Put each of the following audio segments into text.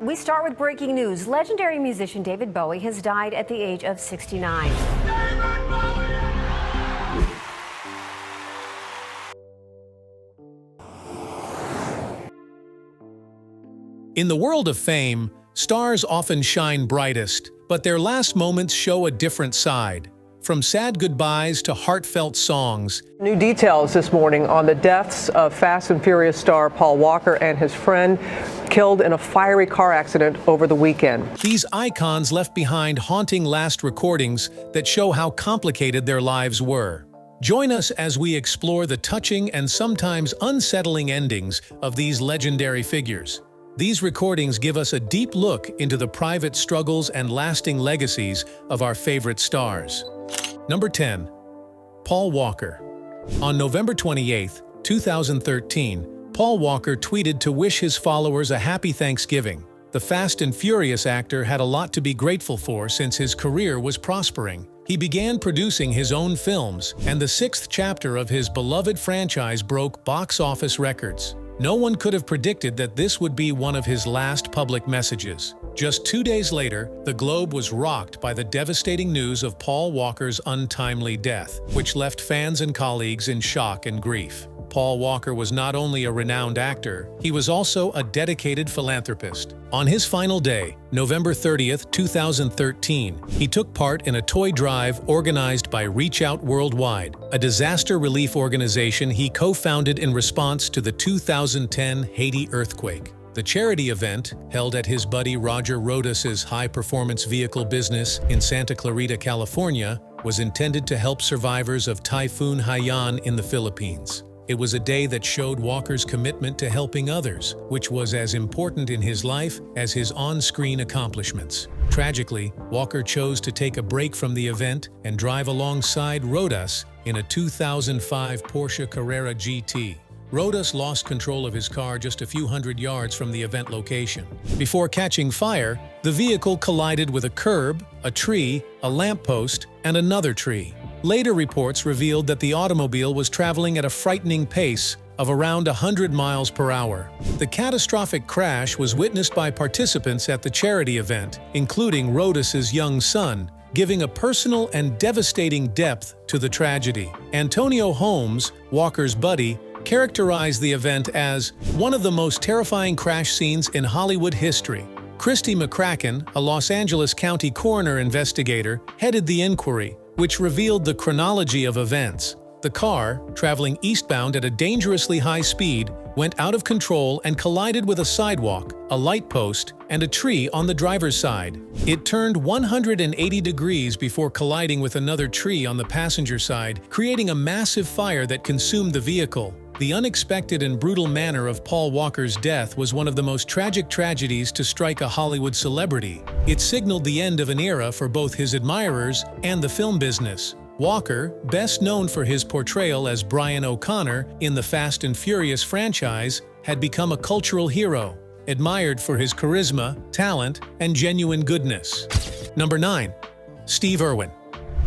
We start with breaking news. Legendary musician David Bowie has died at the age of 69. In the world of fame, stars often shine brightest, but their last moments show a different side. From sad goodbyes to heartfelt songs. New details this morning on the deaths of Fast and Furious star Paul Walker and his friend, killed in a fiery car accident over the weekend. These icons left behind haunting last recordings that show how complicated their lives were. Join us as we explore the touching and sometimes unsettling endings of these legendary figures. These recordings give us a deep look into the private struggles and lasting legacies of our favorite stars. Number 10. Paul Walker. On November 28, 2013, Paul Walker tweeted to wish his followers a happy Thanksgiving. The Fast and Furious actor had a lot to be grateful for since his career was prospering. He began producing his own films, and the sixth chapter of his beloved franchise broke box office records. No one could have predicted that this would be one of his last public messages. Just 2 days later, the globe was rocked by the devastating news of Paul Walker's untimely death, which left fans and colleagues in shock and grief. Paul Walker was not only a renowned actor, he was also a dedicated philanthropist. On his final day, November 30th, 2013, he took part in a toy drive organized by Reach Out Worldwide, a disaster relief organization he co-founded in response to the 2010 Haiti earthquake. The charity event, held at his buddy Roger Rodas's high-performance vehicle business in Santa Clarita, California, was intended to help survivors of Typhoon Haiyan in the Philippines. It was a day that showed Walker's commitment to helping others, which was as important in his life as his on-screen accomplishments. Tragically, Walker chose to take a break from the event and drive alongside Rodas in a 2005 Porsche Carrera GT. Rodas lost control of his car just a few hundred yards from the event location. Before catching fire, the vehicle collided with a curb, a tree, a lamppost, and another tree. Later reports revealed that the automobile was traveling at a frightening pace of around 100 miles per hour. The catastrophic crash was witnessed by participants at the charity event, including Rodas's young son, giving a personal and devastating depth to the tragedy. Antonio Holmes, Walker's buddy, characterized the event as one of the most terrifying crash scenes in Hollywood history. Christy McCracken, a Los Angeles County coroner investigator, headed the inquiry, which revealed the chronology of events. The car, traveling eastbound at a dangerously high speed, went out of control and collided with a sidewalk, a light post, and a tree on the driver's side. It turned 180 degrees before colliding with another tree on the passenger side, creating a massive fire that consumed the vehicle. The unexpected and brutal manner of Paul Walker's death was one of the most tragic tragedies to strike a Hollywood celebrity. It signaled the end of an era for both his admirers and the film business. Walker, best known for his portrayal as Brian O'Connor in the Fast and Furious franchise, had become a cultural hero, admired for his charisma, talent, and genuine goodness. Number 9. Steve Irwin.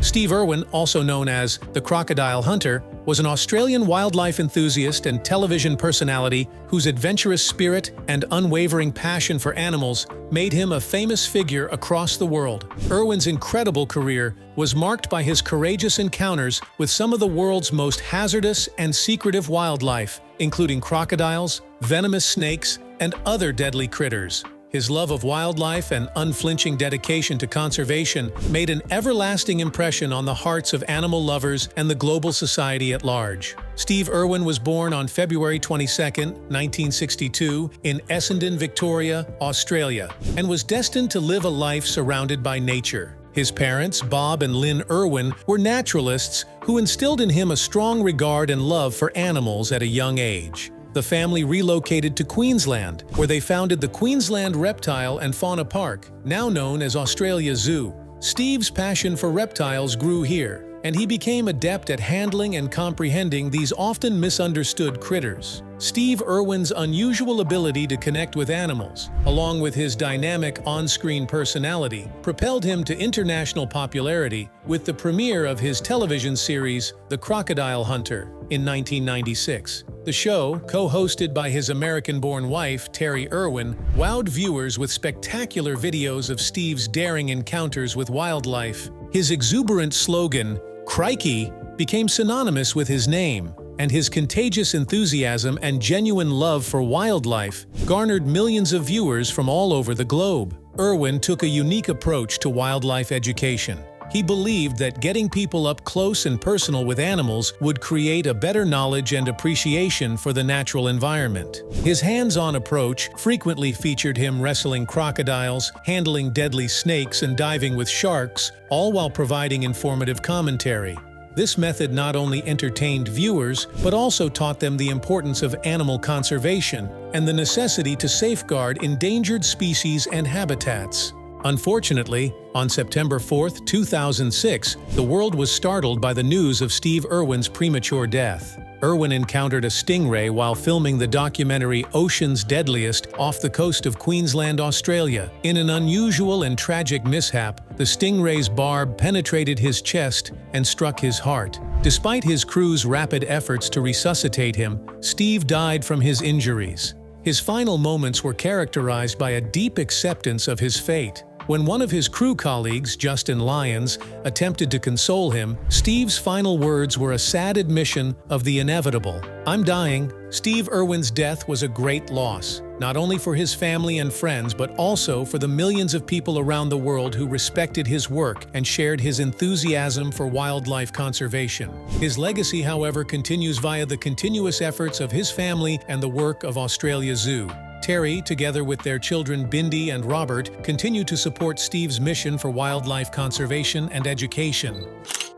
Steve Irwin, also known as the Crocodile Hunter, was an Australian wildlife enthusiast and television personality whose adventurous spirit and unwavering passion for animals made him a famous figure across the world. Irwin's incredible career was marked by his courageous encounters with some of the world's most hazardous and secretive wildlife, including crocodiles, venomous snakes, and other deadly critters. His love of wildlife and unflinching dedication to conservation made an everlasting impression on the hearts of animal lovers and the global society at large. Steve Irwin was born on February 22, 1962, in Essendon, Victoria, Australia, and was destined to live a life surrounded by nature. His parents, Bob and Lynn Irwin, were naturalists who instilled in him a strong regard and love for animals at a young age. The family relocated to Queensland, where they founded the Queensland Reptile and Fauna Park, now known as Australia Zoo. Steve's passion for reptiles grew here, and he became adept at handling and comprehending these often misunderstood critters. Steve Irwin's unusual ability to connect with animals, along with his dynamic on-screen personality, propelled him to international popularity with the premiere of his television series The Crocodile Hunter in 1996. The show, co-hosted by his American-born wife, Terry Irwin, wowed viewers with spectacular videos of Steve's daring encounters with wildlife. His exuberant slogan, "Crikey," became synonymous with his name, and his contagious enthusiasm and genuine love for wildlife garnered millions of viewers from all over the globe. Irwin took a unique approach to wildlife education. He believed that getting people up close and personal with animals would create a better knowledge and appreciation for the natural environment. His hands-on approach frequently featured him wrestling crocodiles, handling deadly snakes, and diving with sharks, all while providing informative commentary. This method not only entertained viewers, but also taught them the importance of animal conservation and the necessity to safeguard endangered species and habitats. Unfortunately, on September 4, 2006, the world was startled by the news of Steve Irwin's premature death. Irwin encountered a stingray while filming the documentary Ocean's Deadliest off the coast of Queensland, Australia. In an unusual and tragic mishap, the stingray's barb penetrated his chest and struck his heart. Despite his crew's rapid efforts to resuscitate him, Steve died from his injuries. His final moments were characterized by a deep acceptance of his fate. When one of his crew colleagues, Justin Lyons, attempted to console him, Steve's final words were a sad admission of the inevitable. "I'm dying." Steve Irwin's death was a great loss, not only for his family and friends, but also for the millions of people around the world who respected his work and shared his enthusiasm for wildlife conservation. His legacy, however, continues via the continuous efforts of his family and the work of Australia Zoo. Terry, together with their children Bindi and Robert, continue to support Steve's mission for wildlife conservation and education.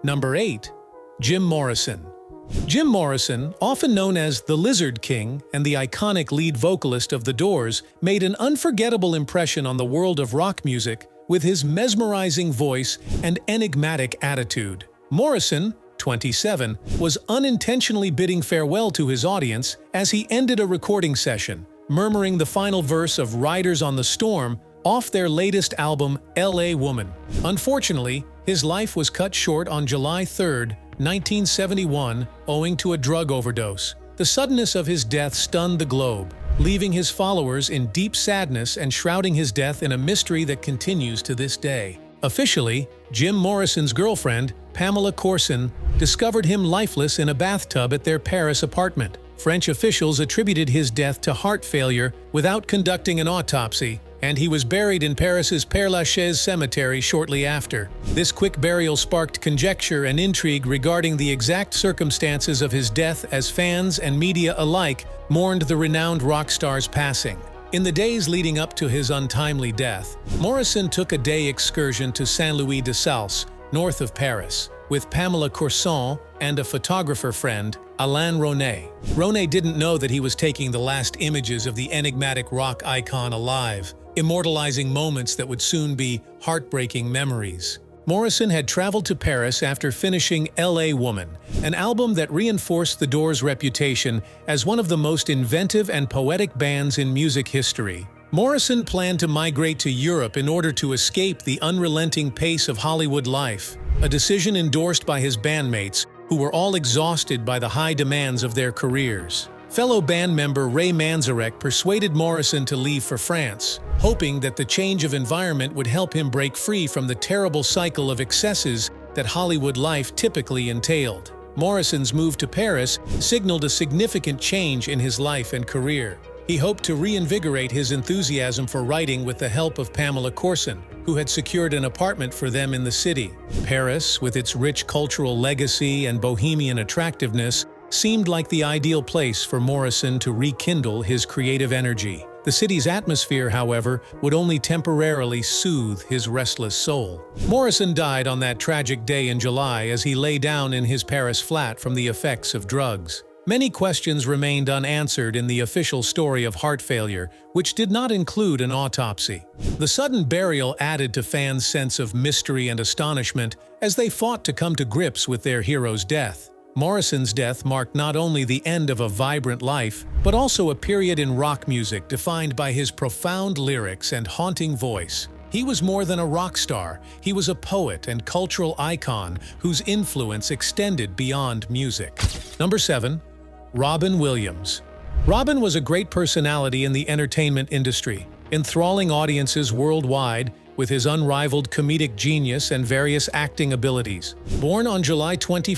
Number 8. Jim Morrison. Jim Morrison, often known as the Lizard King and the iconic lead vocalist of The Doors, made an unforgettable impression on the world of rock music with his mesmerizing voice and enigmatic attitude. Morrison, 27, was unintentionally bidding farewell to his audience as he ended a recording session, murmuring the final verse of Riders on the Storm off their latest album, L.A. Woman. Unfortunately, his life was cut short on July 3, 1971, owing to a drug overdose. The suddenness of his death stunned the globe, leaving his followers in deep sadness and shrouding his death in a mystery that continues to this day. Officially, Jim Morrison's girlfriend, Pamela Courson, discovered him lifeless in a bathtub at their Paris apartment. French officials attributed his death to heart failure without conducting an autopsy, and he was buried in Paris's Père-Lachaise cemetery shortly after. This quick burial sparked conjecture and intrigue regarding the exact circumstances of his death as fans and media alike mourned the renowned rock star's passing. In the days leading up to his untimely death, Morrison took a day excursion to Saint-Louis-de-Sals, north of Paris, with Pamela Courson and a photographer friend, Alain Ronay. Ronay didn't know that he was taking the last images of the enigmatic rock icon alive, immortalizing moments that would soon be heartbreaking memories. Morrison had traveled to Paris after finishing L.A. Woman, an album that reinforced The Doors' reputation as one of the most inventive and poetic bands in music history. Morrison planned to migrate to Europe in order to escape the unrelenting pace of Hollywood life, a decision endorsed by his bandmates, who were all exhausted by the high demands of their careers. Fellow band member Ray Manzarek persuaded Morrison to leave for France, hoping that the change of environment would help him break free from the terrible cycle of excesses that Hollywood life typically entailed. Morrison's move to Paris signaled a significant change in his life and career. He hoped to reinvigorate his enthusiasm for writing with the help of Pamela Courson, who had secured an apartment for them in the city. Paris, with its rich cultural legacy and bohemian attractiveness, seemed like the ideal place for Morrison to rekindle his creative energy. The city's atmosphere, however, would only temporarily soothe his restless soul. Morrison died on that tragic day in July as he lay down in his Paris flat from the effects of drugs. Many questions remained unanswered in the official story of heart failure, which did not include an autopsy. The sudden burial added to fans' sense of mystery and astonishment as they fought to come to grips with their hero's death. Morrison's death marked not only the end of a vibrant life, but also a period in rock music defined by his profound lyrics and haunting voice. He was more than a rock star, he was a poet and cultural icon whose influence extended beyond music. Number 7. Robin Williams. Robin was a great personality in the entertainment industry, enthralling audiences worldwide with his unrivaled comedic genius and various acting abilities. Born on July 21,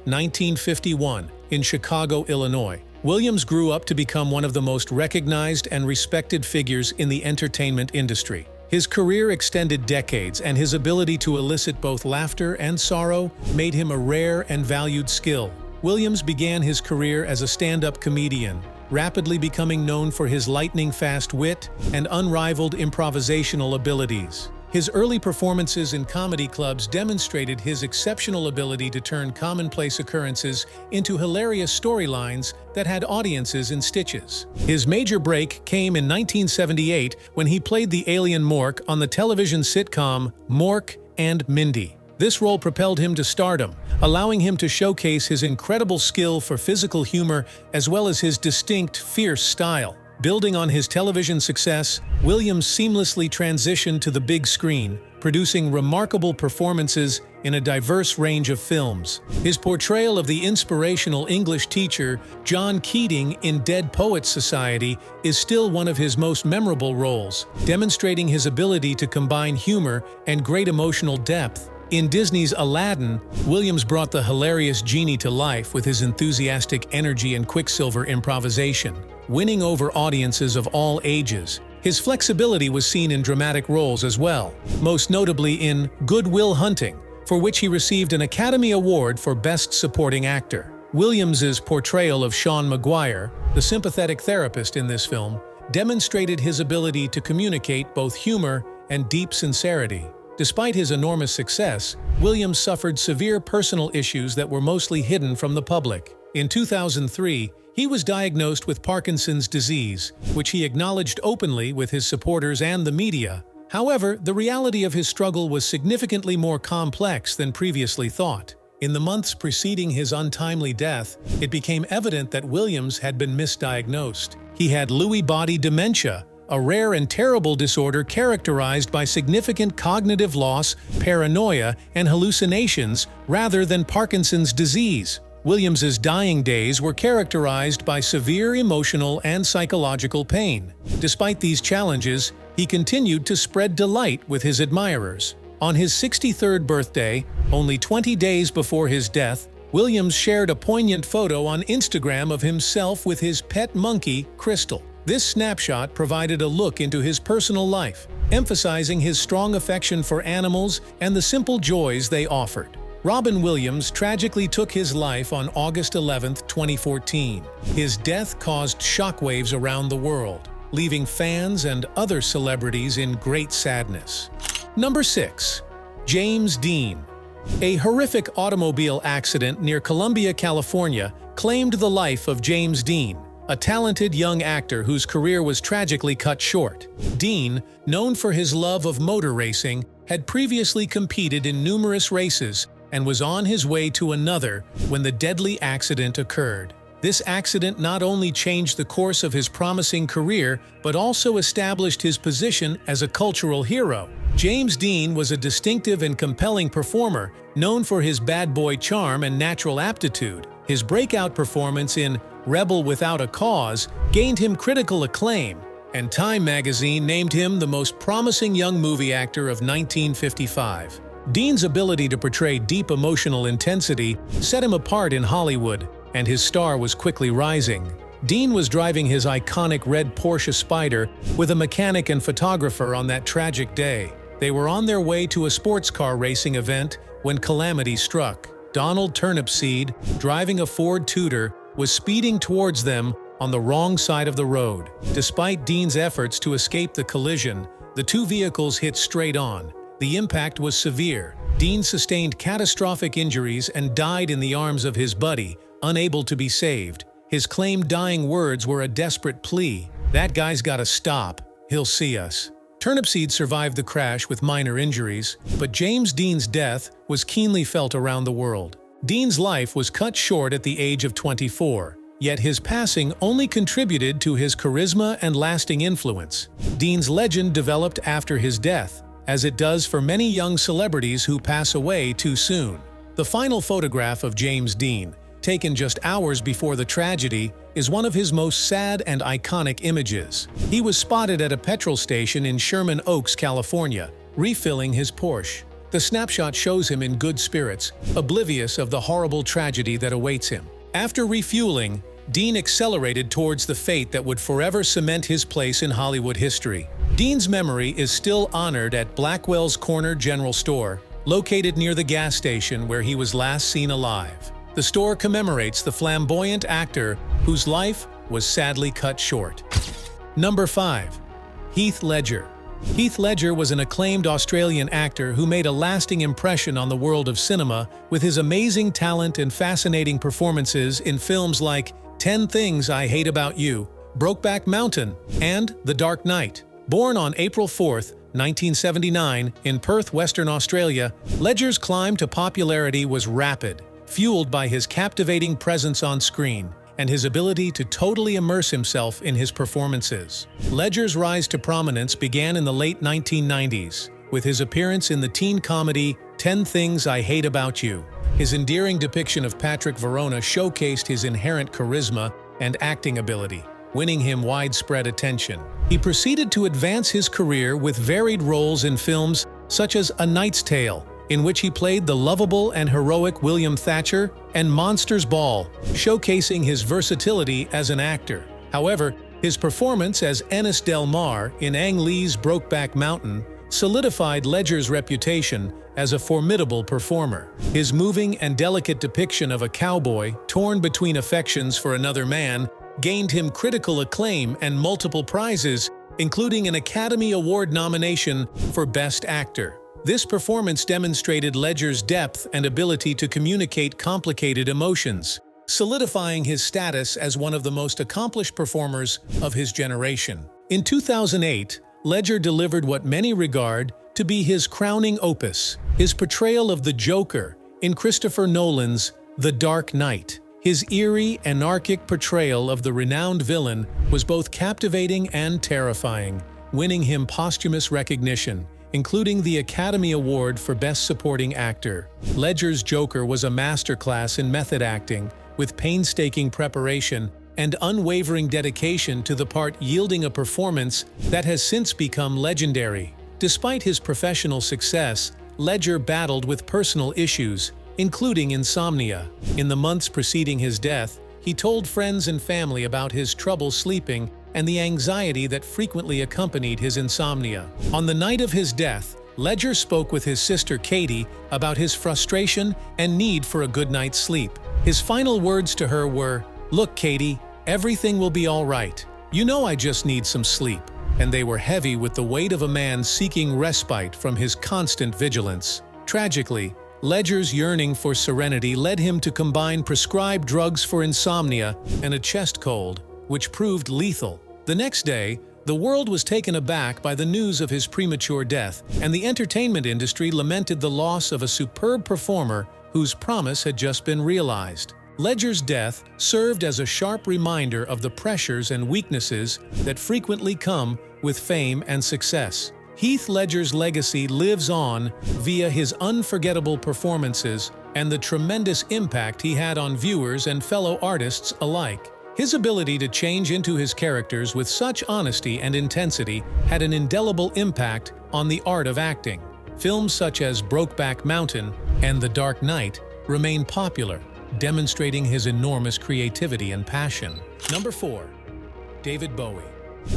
1951, in Chicago, Illinois, Williams grew up to become one of the most recognized and respected figures in the entertainment industry. His career extended decades, and his ability to elicit both laughter and sorrow made him a rare and valued skill. Williams began his career as a stand-up comedian, rapidly becoming known for his lightning-fast wit and unrivaled improvisational abilities. His early performances in comedy clubs demonstrated his exceptional ability to turn commonplace occurrences into hilarious storylines that had audiences in stitches. His major break came in 1978 when he played the alien Mork on the television sitcom Mork and Mindy. This role propelled him to stardom, allowing him to showcase his incredible skill for physical humor as well as his distinct, fierce style. Building on his television success, Williams seamlessly transitioned to the big screen, producing remarkable performances in a diverse range of films. His portrayal of the inspirational English teacher John Keating in Dead Poets Society is still one of his most memorable roles, demonstrating his ability to combine humor and great emotional depth. In Disney's Aladdin, Williams brought the hilarious genie to life with his enthusiastic energy and quicksilver improvisation, winning over audiences of all ages. His flexibility was seen in dramatic roles as well, most notably in Good Will Hunting, for which he received an Academy Award for Best Supporting Actor. Williams's portrayal of Sean Maguire, the sympathetic therapist in this film, demonstrated his ability to communicate both humor and deep sincerity. Despite his enormous success, Williams suffered severe personal issues that were mostly hidden from the public. In 2003, he was diagnosed with Parkinson's disease, which he acknowledged openly with his supporters and the media. However, the reality of his struggle was significantly more complex than previously thought. In the months preceding his untimely death, it became evident that Williams had been misdiagnosed. He had Lewy body dementia, a rare and terrible disorder characterized by significant cognitive loss, paranoia, and hallucinations rather than Parkinson's disease. Williams's dying days were characterized by severe emotional and psychological pain. Despite these challenges, he continued to spread delight with his admirers. On his 63rd birthday, only 20 days before his death, Williams shared a poignant photo on Instagram of himself with his pet monkey, Crystal. This snapshot provided a look into his personal life, emphasizing his strong affection for animals and the simple joys they offered. Robin Williams tragically took his life on August 11, 2014. His death caused shockwaves around the world, leaving fans and other celebrities in great sadness. Number 6. James Dean. A horrific automobile accident near Columbia, California, claimed the life of James Dean, a talented young actor whose career was tragically cut short. Dean, known for his love of motor racing, had previously competed in numerous races and was on his way to another when the deadly accident occurred. This accident not only changed the course of his promising career, but also established his position as a cultural hero. James Dean was a distinctive and compelling performer, known for his bad boy charm and natural aptitude. His breakout performance in Rebel Without a Cause gained him critical acclaim, and Time magazine named him the most promising young movie actor of 1955. Dean's ability to portray deep emotional intensity set him apart in Hollywood, and his star was quickly rising. Dean was driving his iconic red Porsche Spyder with a mechanic and photographer on that tragic day. They were on their way to a sports car racing event when calamity struck. Donald Turnipseed, driving a Ford Tudor, was speeding towards them on the wrong side of the road. Despite Dean's efforts to escape the collision, the two vehicles hit straight on. The impact was severe. Dean sustained catastrophic injuries and died in the arms of his buddy, unable to be saved. His claimed dying words were a desperate plea. "That guy's gotta stop. He'll see us." Turnipseed survived the crash with minor injuries, but James Dean's death was keenly felt around the world. Dean's life was cut short at the age of 24, yet his passing only contributed to his charisma and lasting influence. Dean's legend developed after his death, as it does for many young celebrities who pass away too soon. The final photograph of James Dean, taken just hours before the tragedy, is one of his most sad and iconic images. He was spotted at a petrol station in Sherman Oaks, California, refilling his Porsche. The snapshot shows him in good spirits, oblivious of the horrible tragedy that awaits him. After refueling, Dean accelerated towards the fate that would forever cement his place in Hollywood history. Dean's memory is still honored at Blackwell's Corner General Store, located near the gas station where he was last seen alive. The store commemorates the flamboyant actor whose life was sadly cut short. Number 5. Heath Ledger. Heath Ledger was an acclaimed Australian actor who made a lasting impression on the world of cinema with his amazing talent and fascinating performances in films like 10 Things I Hate About You, Brokeback Mountain, and The Dark Knight. Born on April 4, 1979, in Perth, Western Australia, Ledger's climb to popularity was rapid, fueled by his captivating presence on screen and his ability to totally immerse himself in his performances. Ledger's rise to prominence began in the late 1990s, with his appearance in the teen comedy 10 Things I Hate About You. His endearing depiction of Patrick Verona showcased his inherent charisma and acting ability, winning him widespread attention. He proceeded to advance his career with varied roles in films such as A Knight's Tale, in which he played the lovable and heroic William Thatcher, and Monsters Ball, showcasing his versatility as an actor. However, his performance as Ennis Del Mar in Ang Lee's Brokeback Mountain solidified Ledger's reputation as a formidable performer. His moving and delicate depiction of a cowboy torn between affections for another man gained him critical acclaim and multiple prizes, including an Academy Award nomination for Best Actor. This performance demonstrated Ledger's depth and ability to communicate complicated emotions, solidifying his status as one of the most accomplished performers of his generation. In 2008, Ledger delivered what many regard to be his crowning opus, his portrayal of the Joker in Christopher Nolan's The Dark Knight. His eerie, anarchic portrayal of the renowned villain was both captivating and terrifying, winning him posthumous recognition, including the Academy Award for Best Supporting Actor. Ledger's Joker was a masterclass in method acting, with painstaking preparation and unwavering dedication to the part, yielding a performance that has since become legendary. Despite his professional success, Ledger battled with personal issues, including insomnia. In the months preceding his death, he told friends and family about his trouble sleeping and the anxiety that frequently accompanied his insomnia. On the night of his death, Ledger spoke with his sister Katie about his frustration and need for a good night's sleep. His final words to her were, "Look, Katie, everything will be all right. You know I just need some sleep." And they were heavy with the weight of a man seeking respite from his constant vigilance. Tragically, Ledger's yearning for serenity led him to combine prescribed drugs for insomnia and a chest cold, which proved lethal. The next day, the world was taken aback by the news of his premature death, and the entertainment industry lamented the loss of a superb performer whose promise had just been realized. Ledger's death served as a sharp reminder of the pressures and weaknesses that frequently come with fame and success. Heath Ledger's legacy lives on via his unforgettable performances and the tremendous impact he had on viewers and fellow artists alike. His ability to change into his characters with such honesty and intensity had an indelible impact on the art of acting. Films such as Brokeback Mountain and The Dark Knight remain popular, demonstrating his enormous creativity and passion. Number 4. David Bowie.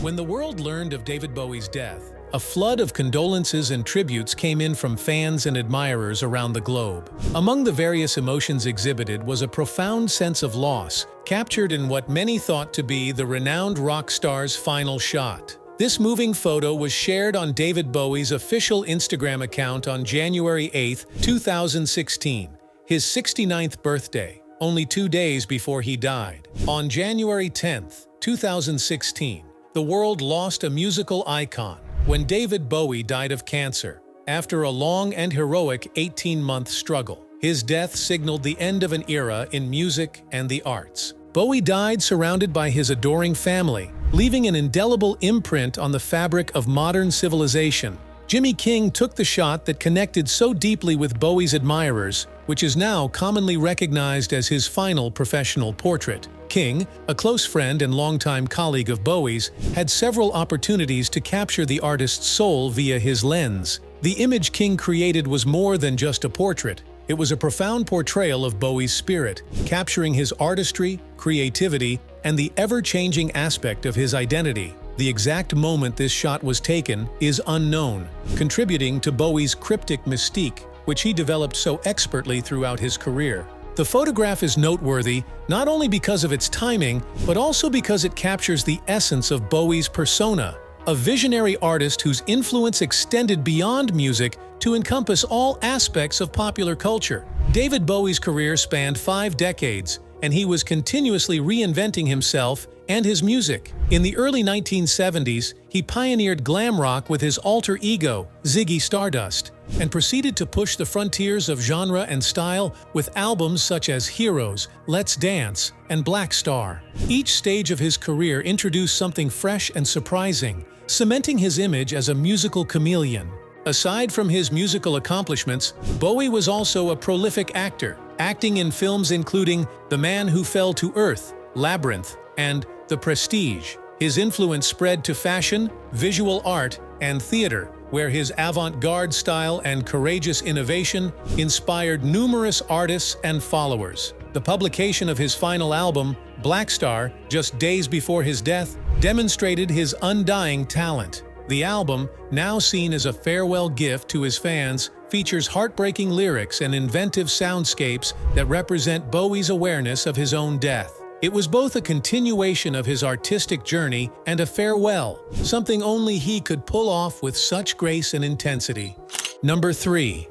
When the world learned of David Bowie's death, a flood of condolences and tributes came in from fans and admirers around the globe. Among the various emotions exhibited was a profound sense of loss, captured in what many thought to be the renowned rock star's final shot. This moving photo was shared on David Bowie's official Instagram account on January 8, 2016, his 69th birthday, only 2 days before he died. On January 10, 2016, the world lost a musical icon when David Bowie died of cancer, after a long and heroic 18-month struggle. His death signaled the end of an era in music and the arts. Bowie died surrounded by his adoring family, leaving an indelible imprint on the fabric of modern civilization. Jimmy King took the shot that connected so deeply with Bowie's admirers, which is now commonly recognized as his final professional portrait. King, a close friend and longtime colleague of Bowie's, had several opportunities to capture the artist's soul via his lens. The image King created was more than just a portrait. It was a profound portrayal of Bowie's spirit, capturing his artistry, creativity, and the ever-changing aspect of his identity. The exact moment this shot was taken is unknown, contributing to Bowie's cryptic mystique, which he developed so expertly throughout his career. The photograph is noteworthy not only because of its timing, but also because it captures the essence of Bowie's persona, a visionary artist whose influence extended beyond music to encompass all aspects of popular culture. David Bowie's career spanned 5 decades, and he was continuously reinventing himself and his music. In the early 1970s, he pioneered glam rock with his alter ego, Ziggy Stardust, and proceeded to push the frontiers of genre and style with albums such as Heroes, Let's Dance, and Black Star. Each stage of his career introduced something fresh and surprising, cementing his image as a musical chameleon. Aside from his musical accomplishments, Bowie was also a prolific actor, acting in films including The Man Who Fell to Earth, Labyrinth, and The Prestige. His influence spread to fashion, visual art, and theater, where his avant-garde style and courageous innovation inspired numerous artists and followers. The publication of his final album, Black Star, just days before his death, demonstrated his undying talent. The album, now seen as a farewell gift to his fans, features heartbreaking lyrics and inventive soundscapes that represent Bowie's awareness of his own death. It was both a continuation of his artistic journey and a farewell, something only he could pull off with such grace and intensity. Number 3.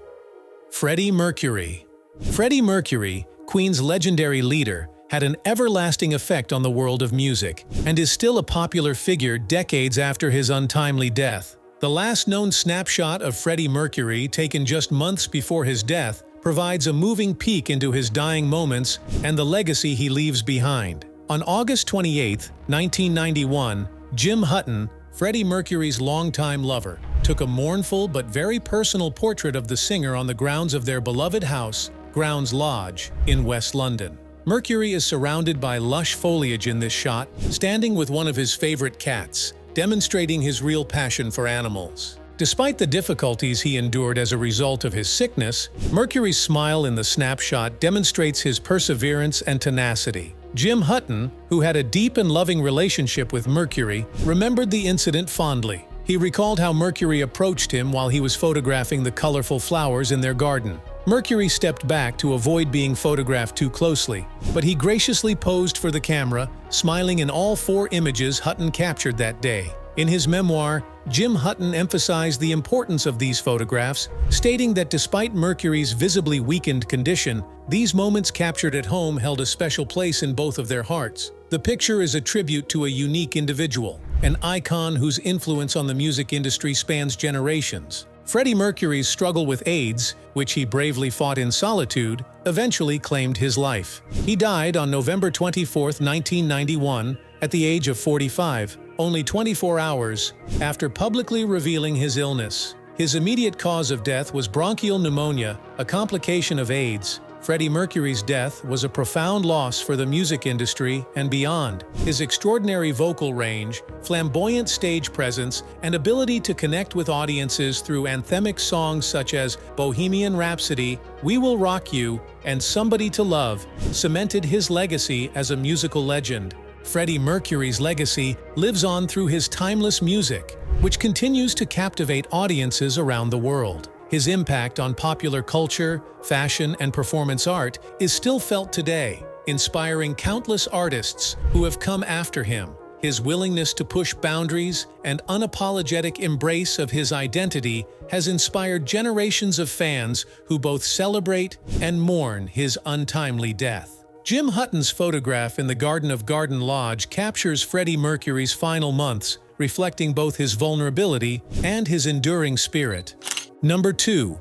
Freddie Mercury. Freddie Mercury, Queen's legendary leader, had an everlasting effect on the world of music, and is still a popular figure decades after his untimely death. The last known snapshot of Freddie Mercury, taken just months before his death, provides a moving peek into his dying moments and the legacy he leaves behind. On August 28, 1991, Jim Hutton, Freddie Mercury's longtime lover, took a mournful but very personal portrait of the singer on the grounds of their beloved house, Grounds Lodge, in West London. Mercury is surrounded by lush foliage in this shot, standing with one of his favorite cats, demonstrating his real passion for animals. Despite the difficulties he endured as a result of his sickness, Mercury's smile in the snapshot demonstrates his perseverance and tenacity. Jim Hutton, who had a deep and loving relationship with Mercury, remembered the incident fondly. He recalled how Mercury approached him while he was photographing the colorful flowers in their garden. Mercury stepped back to avoid being photographed too closely, but he graciously posed for the camera, smiling in all 4 images Hutton captured that day. In his memoir, Jim Hutton emphasized the importance of these photographs, stating that despite Mercury's visibly weakened condition, these moments captured at home held a special place in both of their hearts. The picture is a tribute to a unique individual, an icon whose influence on the music industry spans generations. Freddie Mercury's struggle with AIDS, which he bravely fought in solitude, eventually claimed his life. He died on November 24, 1991, at the age of 45, only 24 hours after publicly revealing his illness. His immediate cause of death was bronchial pneumonia, a complication of AIDS. Freddie Mercury's death was a profound loss for the music industry and beyond. His extraordinary vocal range, flamboyant stage presence, and ability to connect with audiences through anthemic songs such as Bohemian Rhapsody, We Will Rock You, and Somebody to Love cemented his legacy as a musical legend. Freddie Mercury's legacy lives on through his timeless music, which continues to captivate audiences around the world. His impact on popular culture, fashion, and performance art is still felt today, inspiring countless artists who have come after him. His willingness to push boundaries and unapologetic embrace of his identity has inspired generations of fans who both celebrate and mourn his untimely death. Jim Hutton's photograph in the garden of Garden Lodge captures Freddie Mercury's final months, reflecting both his vulnerability and his enduring spirit. Number 2.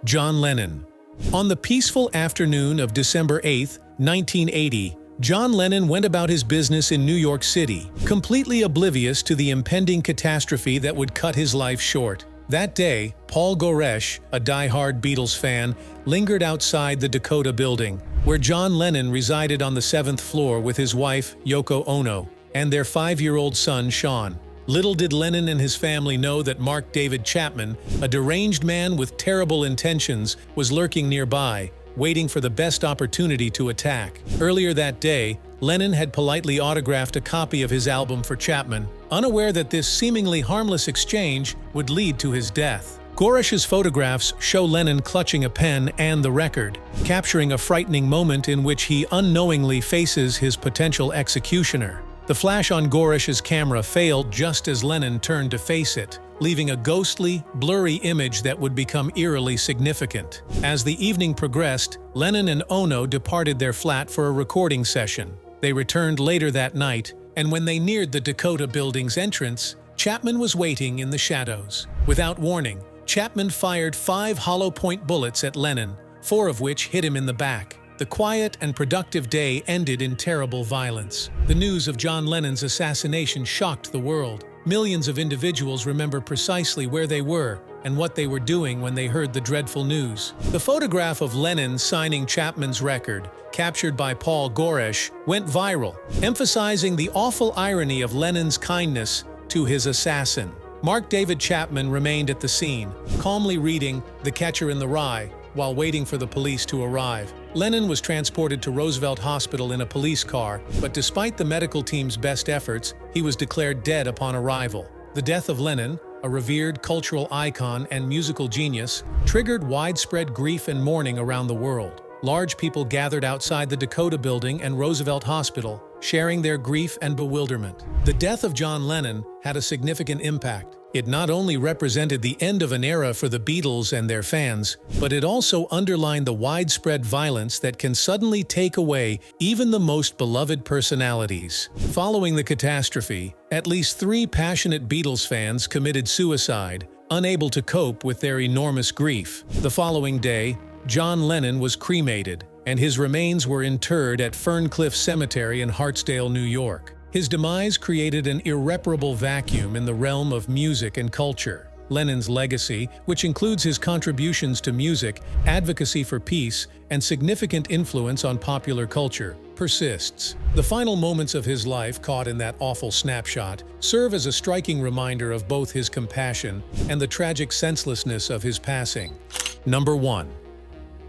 John Lennon. On the peaceful afternoon of December 8, 1980, John Lennon went about his business in New York City, completely oblivious to the impending catastrophe that would cut his life short. That day, Paul Goresh, a die-hard Beatles fan, lingered outside the Dakota Building, where John Lennon resided on the 7th floor with his wife, Yoko Ono, and their 5-year-old son, Sean. Little did Lennon and his family know that Mark David Chapman, a deranged man with terrible intentions, was lurking nearby, waiting for the best opportunity to attack. Earlier that day, Lennon had politely autographed a copy of his album for Chapman, unaware that this seemingly harmless exchange would lead to his death. Goresh's photographs show Lennon clutching a pen and the record, capturing a frightening moment in which he unknowingly faces his potential executioner. The flash on Goresh's camera failed just as Lennon turned to face it, leaving a ghostly, blurry image that would become eerily significant. As the evening progressed, Lennon and Ono departed their flat for a recording session. They returned later that night, and when they neared the Dakota Building's entrance, Chapman was waiting in the shadows. Without warning, Chapman fired 5 hollow-point bullets at Lennon, 4 of which hit him in the back. The quiet and productive day ended in terrible violence. The news of John Lennon's assassination shocked the world. Millions of individuals remember precisely where they were and what they were doing when they heard the dreadful news. The photograph of Lennon signing Chapman's record, captured by Paul Goresh, went viral, emphasizing the awful irony of Lennon's kindness to his assassin. Mark David Chapman remained at the scene, calmly reading The Catcher in the Rye while waiting for the police to arrive. Lennon was transported to Roosevelt Hospital in a police car, but despite the medical team's best efforts, he was declared dead upon arrival. The death of Lennon, a revered cultural icon and musical genius, triggered widespread grief and mourning around the world. Large people gathered outside the Dakota Building and Roosevelt Hospital, sharing their grief and bewilderment. The death of John Lennon had a significant impact. It not only represented the end of an era for the Beatles and their fans, but it also underlined the widespread violence that can suddenly take away even the most beloved personalities. Following the catastrophe, at least 3 passionate Beatles fans committed suicide, unable to cope with their enormous grief. The following day, John Lennon was cremated, and his remains were interred at Ferncliff Cemetery in Hartsdale, New York. His demise created an irreparable vacuum in the realm of music and culture. Lennon's legacy, which includes his contributions to music, advocacy for peace, and significant influence on popular culture, persists. The final moments of his life, caught in that awful snapshot, serve as a striking reminder of both his compassion and the tragic senselessness of his passing. Number 1.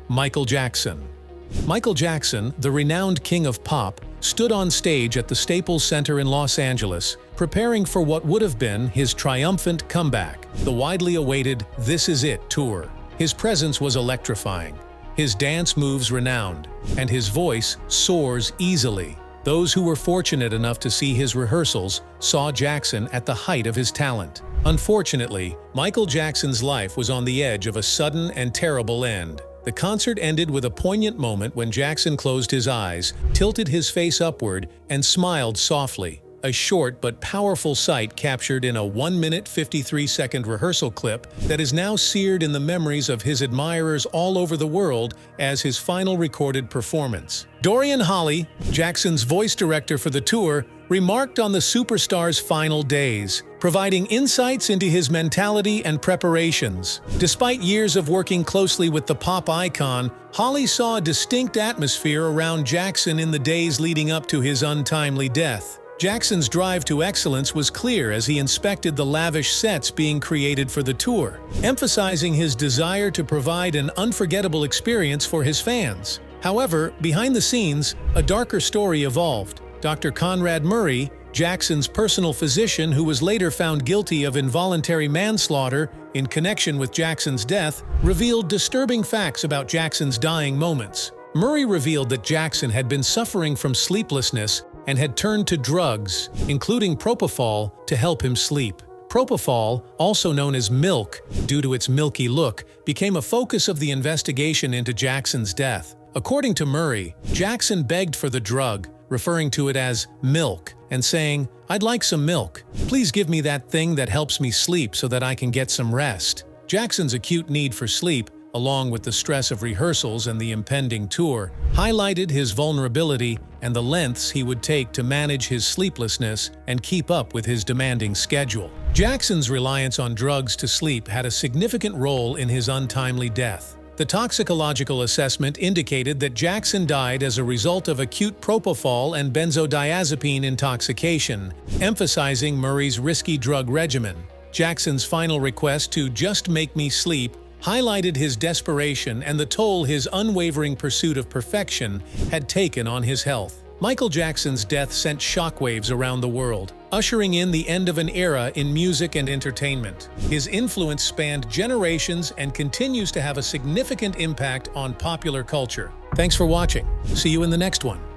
Michael Jackson. Michael Jackson, the renowned king of pop, stood on stage at the Staples Center in Los Angeles, preparing for what would have been his triumphant comeback, the widely awaited This Is It tour. His presence was electrifying, his dance moves renowned, and his voice soars easily. Those who were fortunate enough to see his rehearsals saw Jackson at the height of his talent. Unfortunately, Michael Jackson's life was on the edge of a sudden and terrible end. The concert ended with a poignant moment when Jackson closed his eyes, tilted his face upward, and smiled softly. A short but powerful sight captured in a 1-minute 53-second rehearsal clip that is now seared in the memories of his admirers all over the world as his final recorded performance. Dorian Holley, Jackson's voice director for the tour, remarked on the superstar's final days, providing insights into his mentality and preparations. Despite years of working closely with the pop icon, Holley saw a distinct atmosphere around Jackson in the days leading up to his untimely death. Jackson's drive to excellence was clear as he inspected the lavish sets being created for the tour, emphasizing his desire to provide an unforgettable experience for his fans. However, behind the scenes, a darker story evolved. Dr. Conrad Murray, Jackson's personal physician who was later found guilty of involuntary manslaughter in connection with Jackson's death, revealed disturbing facts about Jackson's dying moments. Murray revealed that Jackson had been suffering from sleeplessness and had turned to drugs, including propofol, to help him sleep. Propofol, also known as milk due to its milky look, became a focus of the investigation into Jackson's death. According to Murray, Jackson begged for the drug, referring to it as milk, and saying, "I'd like some milk. Please give me that thing that helps me sleep so that I can get some rest." Jackson's acute need for sleep along with the stress of rehearsals and the impending tour, highlighted his vulnerability and the lengths he would take to manage his sleeplessness and keep up with his demanding schedule. Jackson's reliance on drugs to sleep had a significant role in his untimely death. The toxicological assessment indicated that Jackson died as a result of acute propofol and benzodiazepine intoxication, emphasizing Murray's risky drug regimen. Jackson's final request to "just make me sleep" highlighted his desperation and the toll his unwavering pursuit of perfection had taken on his health. Michael Jackson's death sent shockwaves around the world, ushering in the end of an era in music and entertainment. His influence spanned generations and continues to have a significant impact on popular culture. Thanks for watching. See you in the next one.